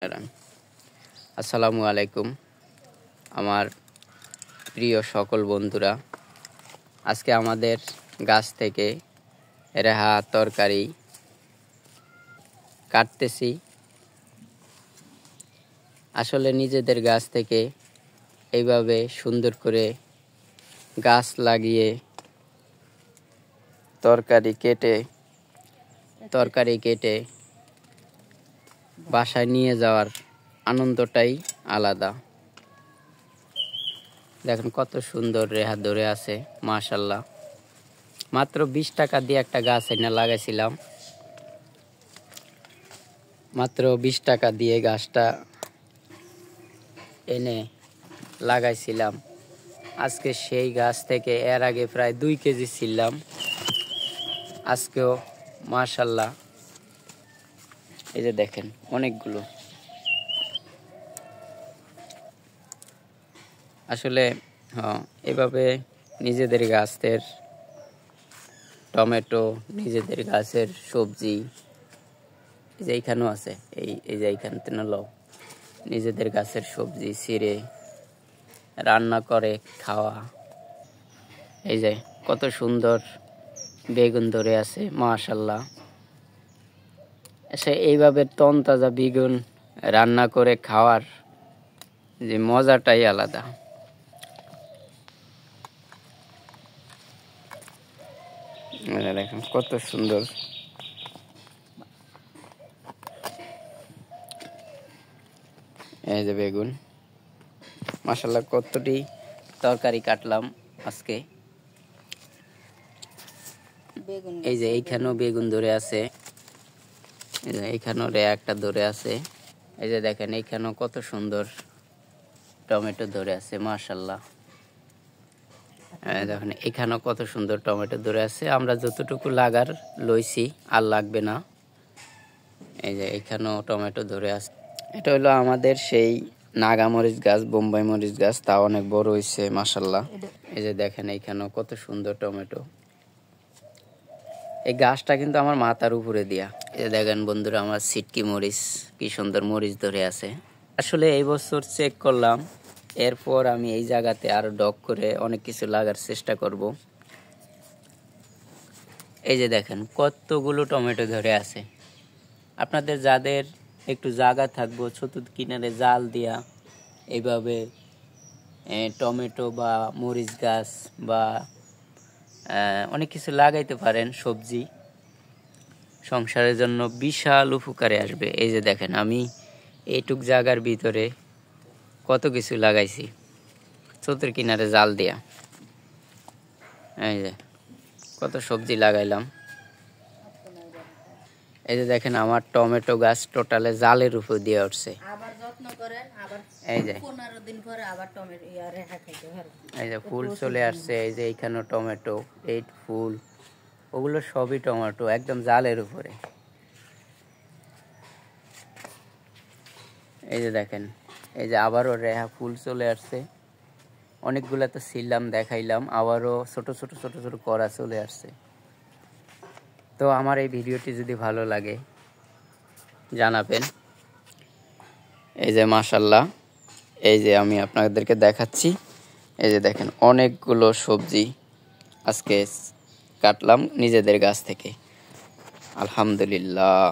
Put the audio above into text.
আসসালামু আলাইকুম আমার প্রিয় সকল বন্ধুরা। আজকে আমাদের গাছ থেকে রেহা তরকারি কাটতেছি। আসলে নিজেদের গাছ থেকে এইভাবে সুন্দর করে গাছ লাগিয়ে তরকারি কেটে বাসায় নিয়ে যাওয়ার আনন্দটাই আলাদা। দেখুন কত সুন্দর রেহা ধরে আছে, মাশাআল্লাহ। মাত্র 20 টাকা দিয়ে একটা গাছ এনে লাগাইছিলাম। মাত্র 20 টাকা দিয়ে গাছটা এনে লাগাইছিলাম। আজকে সেই গাছ থেকে এর আগে প্রায় 2 কেজি ছিলাম, আজকেও মাশাআল্লাহ এই যে দেখেন অনেকগুলো। আসলে এভাবে নিজেদের গাছের টমেটো, নিজেদের গাছের সবজি, এই যে এইখানেও আছে, এই যে এইখান থেকে লও, নিজেদের গাছের সবজি ছিঁড়ে রান্না করে খাওয়া। এই যে কত সুন্দর বেগুন ধরে আছে, মাশাআল্লাহ। এইভাবে তরতাজা বেগুন রান্না করে খাওয়ার যে মজাটাই আলাদা। দেখেন কত সুন্দর। এই যে বেগুন, মাশাআল্লাহ কতটি তরকারি কাটলাম আজকে। এই যে এইখানেও বেগুন ধরে আছে, এই যে এইখানেও একটা ধরে আছে। এই যে দেখেন এইখানেও কত সুন্দর টমেটো ধরে আছে, মাশাআল্লাহ। দেখেন এখানেও কত সুন্দর টমেটো ধরে আছে। আমরা যতটুকু লাগার লইছি আর লাগবে না। এই যে এখানেও টমেটো ধরে আছে। এটা হলো আমাদের সেই নাগা মরিচ গাছ, বোম্বাই মরিচ গাছ, তা অনেক বড় হয়েছে, মাশাআল্লাহ। এই যে দেখেন এইখানেও কত সুন্দর টমেটো। এই গাছটা কিন্তু আমার মাথার উপরে দিয়া। এই যে দেখেন বন্ধুরা, আমার সিটকি মরিচ, কি সুন্দর মরিচ ধরে আছে। আসলে এই বছর চেক করলাম, এরপর আমি এই জায়গাতে আরো ডগ করে অনেক কিছু লাগার চেষ্টা করব। এই যে দেখেন কতগুলো টমেটো ধরে আছে। আপনাদের যাদের একটু জায়গা থাকবো, ছোট কিনারে জাল দিয়া এইভাবে টমেটো বা মরিচ গাছ বা অনেক কিছু লাগাইতে পারেন, সবজি সংসারের জন্য বিশাল উপকারে আসবে। এই যে দেখেন আমি এইটুক জায়গার ভিতরে কত কিছু লাগাইছি চতুর কিনারে জাল দিয়া। এই যে কত সবজি লাগাইলাম। এই যে দেখেন আমার টমেটো গাছ টোটালে জালের উপর দিয়ে উঠছে। এই যে এই যে ফুল চলে আসছে। এই যে এইখানে টমেটো, এই ফুল, ওগুলো সবই টমেটো, একদম জালের উপরে। এই যে দেখেন এই যে আবারও রেহা ফুল চলে আসছে। অনেকগুলা তো ছিলাম, দেখাইলাম, আবারও ছোট ছোট ছোট ছোট করা চলে আসছে। তো আমার এই ভিডিওটি যদি ভালো লাগে জানাবেন। এই যে মাশাআল্লাহ, এই যে আমি আপনাদেরকে দেখাচ্ছি। এই যে দেখেন অনেকগুলো সবজি আজকে কাটলাম নিজেদের গাছ থেকে, আলহামদুলিল্লাহ।